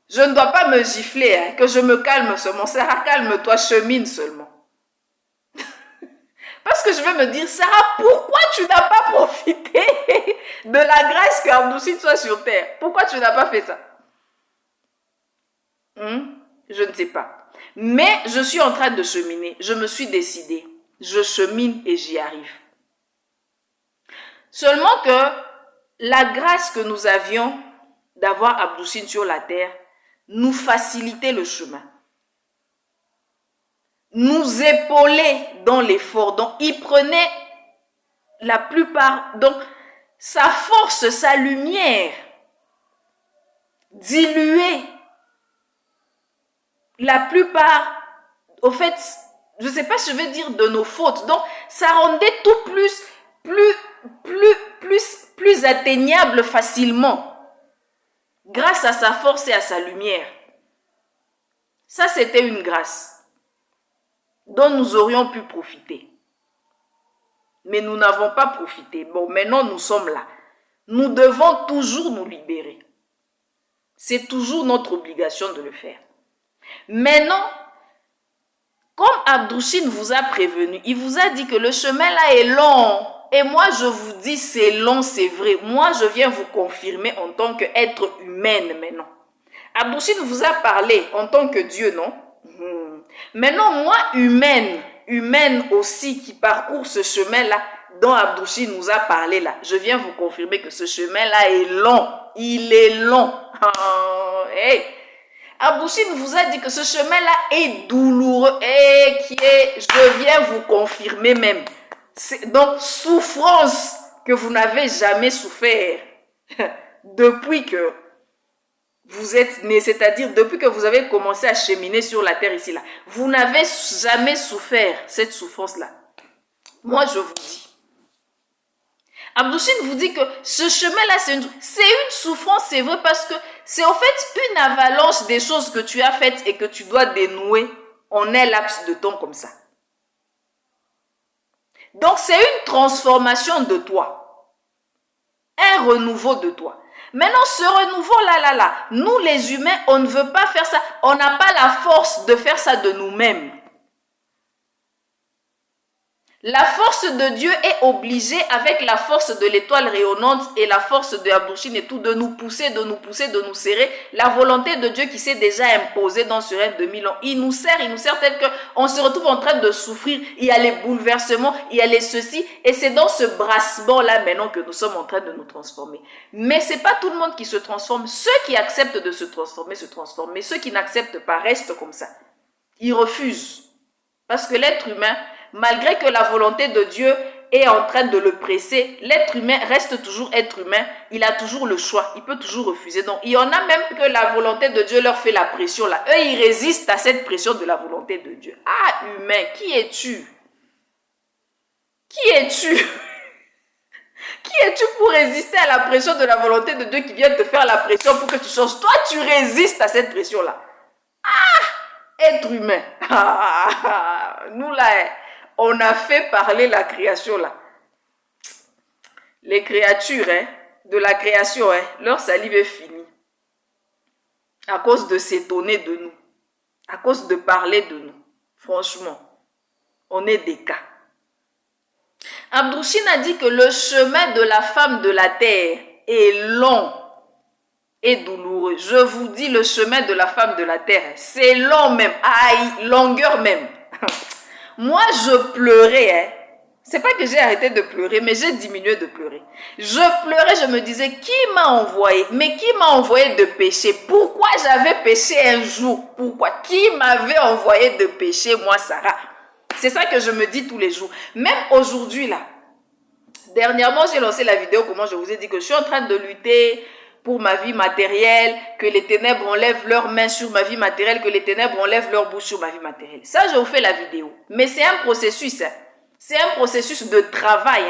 Je ne dois pas me gifler, hein, que je me calme seulement. Ça calme-toi, chemine seulement. Parce que je vais me dire, Sarah, pourquoi tu n'as pas profité de la grâce qu'Abdoucine soit sur terre? Pourquoi tu n'as pas fait ça? Je ne sais pas. Mais je suis en train de cheminer. Je me suis décidée. Je chemine et j'y arrive. Seulement que la grâce que nous avions d'avoir Abdoucine sur la terre nous facilitait le chemin. Nous épaulait dans l'effort. Donc, il prenait la plupart. Donc, sa force, sa lumière diluait la plupart, au fait, je ne sais pas si je vais dire de nos fautes. Donc, ça rendait tout plus atteignable facilement grâce à sa force et à sa lumière. Ça, c'était une grâce dont nous aurions pu profiter. Mais nous n'avons pas profité. Bon, maintenant, nous sommes là. Nous devons toujours nous libérer. C'est toujours notre obligation de le faire. Maintenant, comme Abdoucine vous a prévenu, il vous a dit que le chemin là est long. Et moi, je vous dis, c'est long, c'est vrai. Moi, je viens vous confirmer en tant qu'être humaine maintenant. Abdoucine vous a parlé en tant que Dieu, non? Maintenant, moi, humaine aussi, qui parcourt ce chemin-là, dont Abdoucine nous a parlé là, je viens vous confirmer que ce chemin-là est long. Il est long. Hey. Abdoucine vous a dit que ce chemin-là est douloureux et je viens vous confirmer même. Donc, souffrance que vous n'avez jamais souffert depuis que vous êtes né, c'est-à-dire depuis que vous avez commencé à cheminer sur la terre ici, là. Vous n'avez jamais souffert cette souffrance-là. Moi, je vous dis. Abdoucine vous dit que ce chemin-là, c'est une souffrance, c'est vrai, parce que c'est en fait une avalanche des choses que tu as faites et que tu dois dénouer en un laps de temps comme ça. Donc, c'est une transformation de toi. Un renouveau de toi. Maintenant, ce renouveau-là, nous les humains, on ne veut pas faire ça. On n'a pas la force de faire ça de nous-mêmes. La force de Dieu est obligée, avec la force de l'étoile rayonnante et la force de Abdoucine et tout, de nous pousser, de nous serrer. La volonté de Dieu qui s'est déjà imposée dans ce règne de 1000 ans. Il nous serre tel qu'on se retrouve en train de souffrir. Il y a les bouleversements, il y a les ceci. Et c'est dans ce brassement-là maintenant que nous sommes en train de nous transformer. Mais ce n'est pas tout le monde qui se transforme. Ceux qui acceptent de se transforment. Mais ceux qui n'acceptent pas restent comme ça. Ils refusent. Parce que l'être humain, malgré que la volonté de Dieu est en train de le presser, l'être humain reste toujours être humain. Il a toujours le choix. Il peut toujours refuser. Donc, il y en a même que la volonté de Dieu leur fait la pression là. Eux, ils résistent à cette pression de la volonté de Dieu. Ah, humain, qui es-tu? Qui es-tu? Qui es-tu pour résister à la pression de la volonté de Dieu qui vient te faire la pression pour que tu changes? Toi, tu résistes à cette pression-là. Ah, être humain. Nous là, on a fait parler la création là. Les créatures de la création, leur salive est finie. À cause de s'étonner de nous. À cause de parler de nous. Franchement, on est des cas. Abdoucine a dit que le chemin de la femme de la terre est long et douloureux. Je vous dis, le chemin de la femme de la terre, c'est long même. Aïe, longueur même. Moi, je pleurais. C'est pas que j'ai arrêté de pleurer, mais j'ai diminué de pleurer. Je pleurais, je me disais, qui m'a envoyé? Mais qui m'a envoyé de pécher? Pourquoi j'avais péché un jour? Pourquoi? Qui m'avait envoyé de pécher, moi, Sarah? C'est ça que je me dis tous les jours. Même aujourd'hui, là. Dernièrement, j'ai lancé la vidéo, comment je vous ai dit que je suis en train de lutter pour ma vie matérielle, que les ténèbres enlèvent leurs mains sur ma vie matérielle, que les ténèbres enlèvent leur bouche sur ma vie matérielle. Ça, je vous fais la vidéo. Mais c'est un processus. C'est un processus de travail.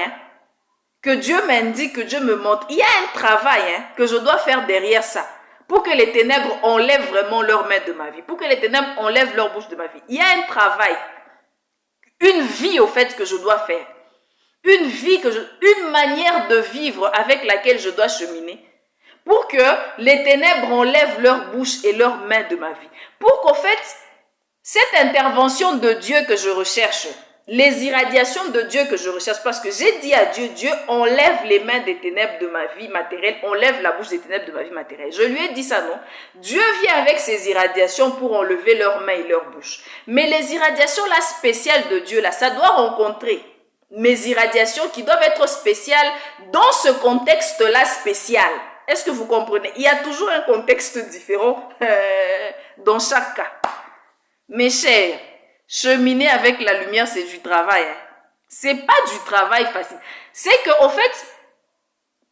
Que Dieu m'indique, que Dieu me montre. Il y a un travail que je dois faire derrière ça. Pour que les ténèbres enlèvent vraiment leurs mains de ma vie. Pour que les ténèbres enlèvent leur bouche de ma vie. Il y a un travail. Une vie, au fait, que je dois faire. Une vie, une manière de vivre avec laquelle je dois cheminer. Pour que les ténèbres enlèvent leur bouche et leurs mains de ma vie. Pour qu'au fait, cette intervention de Dieu que je recherche, les irradiations de Dieu que je recherche, parce que j'ai dit à Dieu, Dieu enlève les mains des ténèbres de ma vie matérielle, enlève la bouche des ténèbres de ma vie matérielle. Je lui ai dit ça, non? Dieu vient avec ses irradiations pour enlever leurs mains et leurs bouches. Mais les irradiations là spéciales de Dieu là, ça doit rencontrer mes irradiations qui doivent être spéciales dans ce contexte là spécial. Est-ce que vous comprenez? Il y a toujours un contexte différent dans chaque cas. Mes chers, cheminer avec la lumière, c'est du travail. Hein. C'est pas du travail facile. C'est qu'en fait,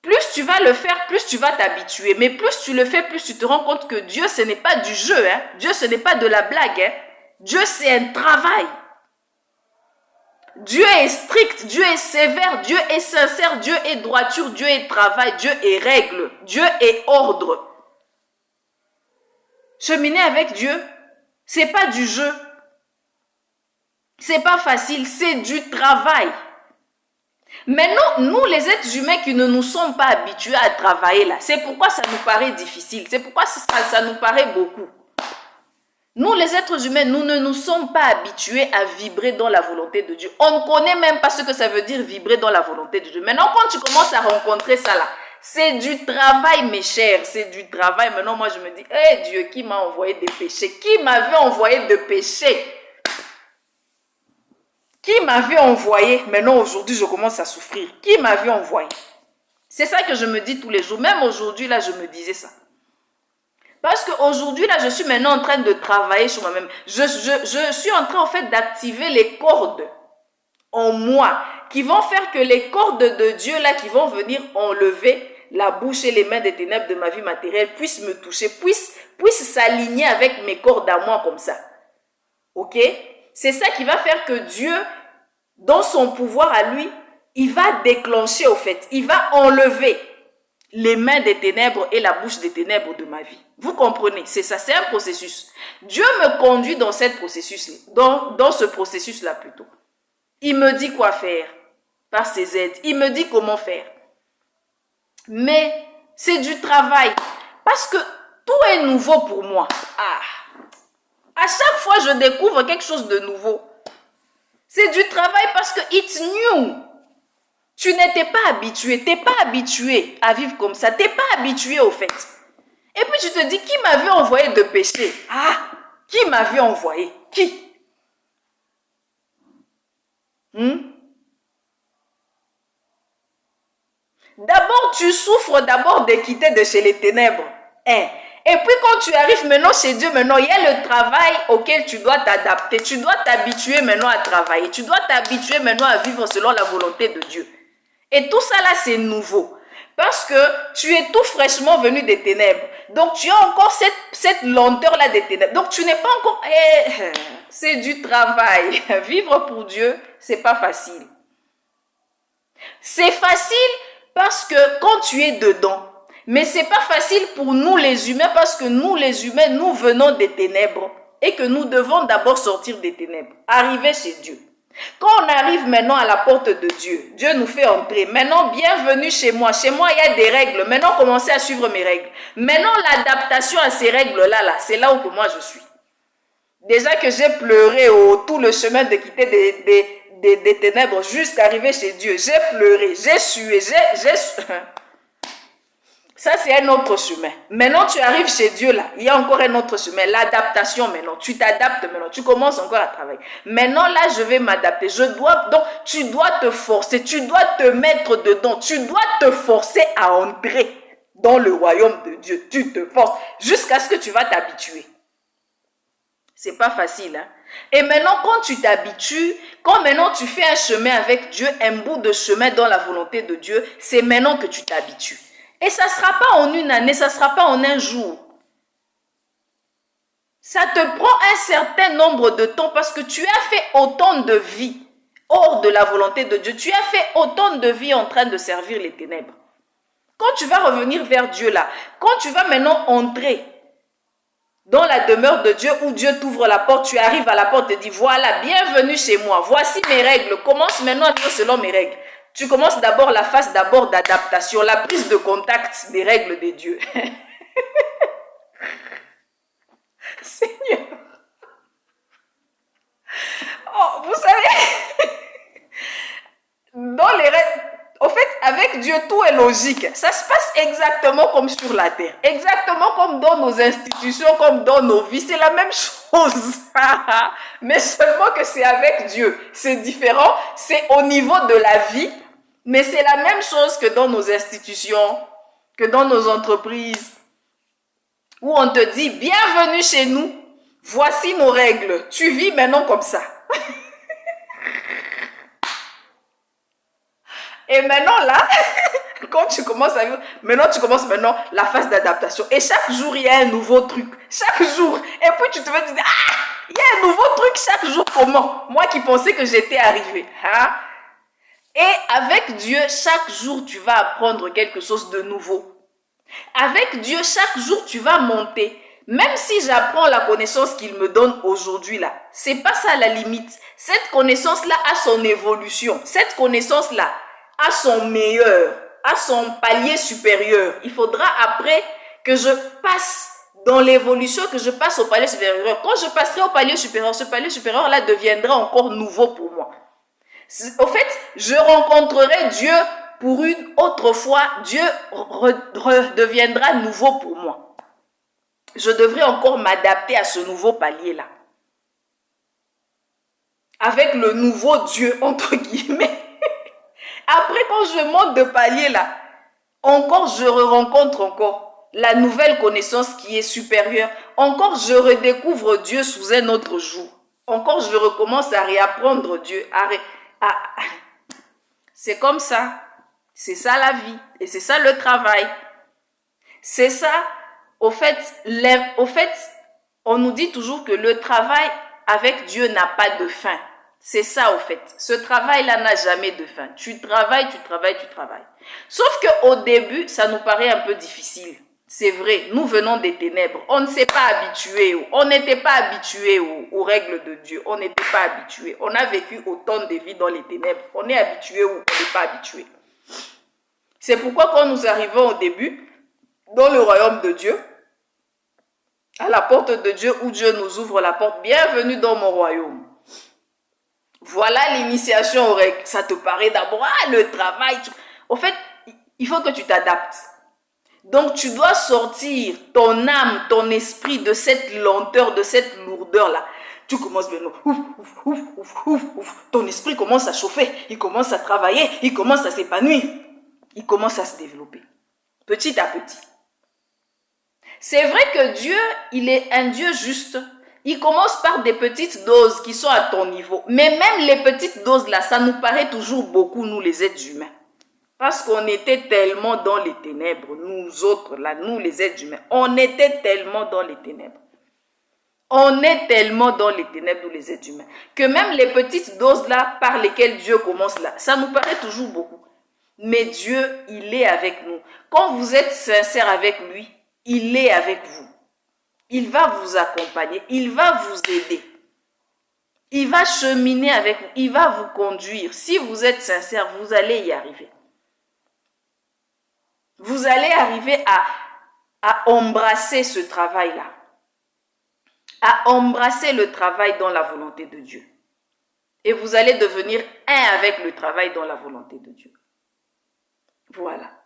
plus tu vas le faire, plus tu vas t'habituer. Mais plus tu le fais, plus tu te rends compte que Dieu, ce n'est pas du jeu. Hein. Dieu, ce n'est pas de la blague. Hein. Dieu, c'est un travail. Dieu est strict, Dieu est sévère, Dieu est sincère, Dieu est droiture, Dieu est travail, Dieu est règle, Dieu est ordre. Cheminer avec Dieu, c'est pas du jeu. C'est pas facile, c'est du travail. Maintenant, nous les êtres humains qui ne nous sommes pas habitués à travailler là, c'est pourquoi ça nous paraît difficile, c'est pourquoi ça nous paraît beaucoup. Nous les êtres humains, nous ne nous sommes pas habitués à vibrer dans la volonté de Dieu. On ne connaît même pas ce que ça veut dire vibrer dans la volonté de Dieu. Maintenant, quand tu commences à rencontrer ça là, c'est du travail mes chers, c'est du travail. Maintenant, moi je me dis, hey Dieu, qui m'a envoyé des péchés? Qui m'avait envoyé de péchés? Qui m'avait envoyé? Maintenant, aujourd'hui, je commence à souffrir. Qui m'avait envoyé? C'est ça que je me dis tous les jours. Même aujourd'hui, là, je me disais ça. Parce qu'aujourd'hui, là, je suis maintenant en train de travailler sur moi-même. Je suis en train, en fait, d'activer les cordes en moi qui vont faire que les cordes de Dieu, là, qui vont venir enlever la bouche et les mains des ténèbres de ma vie matérielle, puissent me toucher, puissent s'aligner avec mes cordes à moi comme ça. Ok? C'est ça qui va faire que Dieu, dans son pouvoir à lui, il va déclencher, au fait, il va enlever les mains des ténèbres et la bouche des ténèbres de ma vie. Vous comprenez? C'est ça, c'est un processus. Dieu me conduit dans ce processus-là plutôt. Il me dit quoi faire par ses aides. Il me dit comment faire. Mais c'est du travail. Parce que tout est nouveau pour moi. À chaque fois, je découvre quelque chose de nouveau. C'est du travail parce que it's new. Tu n'étais pas habitué, tu n'es pas habitué à vivre comme ça, tu n'es pas habitué au fait. Et puis tu te dis, qui m'avait envoyé de péché? Qui m'avait envoyé? Qui? D'abord, tu souffres d'abord de quitter de chez les ténèbres. Et puis quand tu arrives maintenant chez Dieu, maintenant il y a le travail auquel tu dois t'adapter. Tu dois t'habituer maintenant à travailler. Tu dois t'habituer maintenant à vivre selon la volonté de Dieu. Et tout ça là, c'est nouveau. Parce que tu es tout fraîchement venu des ténèbres. Donc tu as encore cette lenteur là des ténèbres. Donc tu n'es pas encore... c'est du travail. Vivre pour Dieu, c'est pas facile. C'est facile parce que quand tu es dedans, mais c'est pas facile pour nous les humains parce que nous les humains, nous venons des ténèbres et que nous devons d'abord sortir des ténèbres, arriver chez Dieu. Quand on arrive maintenant à la porte de Dieu, Dieu nous fait entrer. Maintenant, bienvenue chez moi. Chez moi, il y a des règles. Maintenant, commencez à suivre mes règles. Maintenant, l'adaptation à ces règles-là, c'est là où moi je suis. Déjà que j'ai pleuré tout le chemin de quitter des ténèbres jusqu'à arriver chez Dieu. J'ai pleuré, j'ai sué, Ça, c'est un autre chemin. Maintenant, tu arrives chez Dieu, là. Il y a encore un autre chemin. L'adaptation, maintenant. Tu t'adaptes maintenant. Tu commences encore à travailler. Maintenant, là, je vais m'adapter. Donc, tu dois te forcer. Tu dois te mettre dedans. Tu dois te forcer à entrer dans le royaume de Dieu. Tu te forces jusqu'à ce que tu vas t'habituer. C'est pas facile, hein. Et maintenant, quand tu t'habitues, quand maintenant tu fais un chemin avec Dieu, un bout de chemin dans la volonté de Dieu, c'est maintenant que tu t'habitues. Et ça ne sera pas en une année, ça ne sera pas en un jour. Ça te prend un certain nombre de temps parce que tu as fait autant de vie hors de la volonté de Dieu. Tu as fait autant de vie en train de servir les ténèbres. Quand tu vas revenir vers Dieu là, quand tu vas maintenant entrer dans la demeure de Dieu où Dieu t'ouvre la porte, tu arrives à la porte et te dis, voilà, bienvenue chez moi, voici mes règles, commence maintenant à vivre selon mes règles. Tu commences d'abord la phase d'adaptation, la prise de contact des règles de Dieu. Seigneur. Oh, vous savez, Dieu, tout est logique. Ça se passe exactement comme sur la terre. Exactement comme dans nos institutions, comme dans nos vies. C'est la même chose. Mais seulement que c'est avec Dieu. C'est différent. C'est au niveau de la vie. Mais c'est la même chose que dans nos institutions, que dans nos entreprises. Où on te dit, bienvenue chez nous. Voici nos règles. Tu vis maintenant comme ça. Et maintenant là, quand tu commences à vivre, tu commences la phase d'adaptation. Et chaque jour, il y a un nouveau truc. Chaque jour. Et puis tu te vas dire, ah, il y a un nouveau truc chaque jour. Comment? Moi qui pensais que j'étais arrivée. Hein? Et avec Dieu, chaque jour, tu vas apprendre quelque chose de nouveau. Avec Dieu, chaque jour, tu vas monter. Même si j'apprends la connaissance qu'il me donne aujourd'hui là, c'est pas ça la limite. Cette connaissance-là a son évolution. Cette connaissance-là à son meilleur, à son palier supérieur. Il faudra après que je passe dans l'évolution, que je passe au palier supérieur. Quand je passerai au palier supérieur, ce palier supérieur-là deviendra encore nouveau pour moi. Au fait, je rencontrerai Dieu pour une autre fois. Dieu redeviendra nouveau pour moi. Je devrais encore m'adapter à ce nouveau palier-là. Avec le nouveau Dieu, entre guillemets. Après, quand je monte de palier là, encore je rencontre encore la nouvelle connaissance qui est supérieure. Encore je redécouvre Dieu sous un autre jour. Encore je recommence à réapprendre Dieu. C'est comme ça. C'est ça la vie. Et c'est ça le travail. C'est ça. Au fait, on nous dit toujours que le travail avec Dieu n'a pas de fin. C'est ça, au fait. Ce travail-là n'a jamais de fin. Tu travailles, tu travailles, tu travailles. Sauf qu'au début, ça nous paraît un peu difficile. C'est vrai, nous venons des ténèbres. On ne s'est pas habitué. On n'était pas habitué aux règles de Dieu. On n'était pas habitué. On a vécu autant de vies dans les ténèbres. On est habitué ou on n'est pas habitué. C'est pourquoi quand nous arrivons au début, dans le royaume de Dieu, à la porte de Dieu, où Dieu nous ouvre la porte, bienvenue dans mon royaume. Voilà l'initiation aux règles. Ça te paraît d'abord, le travail. Au fait, il faut que tu t'adaptes. Donc, tu dois sortir ton âme, ton esprit de cette lenteur, de cette lourdeur-là. Tu commences maintenant. Ton esprit commence à chauffer. Il commence à travailler. Il commence à s'épanouir. Il commence à se développer. Petit à petit. C'est vrai que Dieu, il est un Dieu juste. Il commence par des petites doses qui sont à ton niveau. Mais même les petites doses là, ça nous paraît toujours beaucoup, nous les êtres humains. Parce qu'on était tellement dans les ténèbres, nous autres là, nous les êtres humains, on était tellement dans les ténèbres. On est tellement dans les ténèbres, nous les êtres humains, que même les petites doses là, par lesquelles Dieu commence là, ça nous paraît toujours beaucoup. Mais Dieu, il est avec nous. Quand vous êtes sincère avec lui, il est avec vous. Il va vous accompagner, il va vous aider. Il va cheminer avec vous, il va vous conduire. Si vous êtes sincère, vous allez y arriver. Vous allez arriver à embrasser ce travail-là. À embrasser le travail dans la volonté de Dieu. Et vous allez devenir un avec le travail dans la volonté de Dieu. Voilà.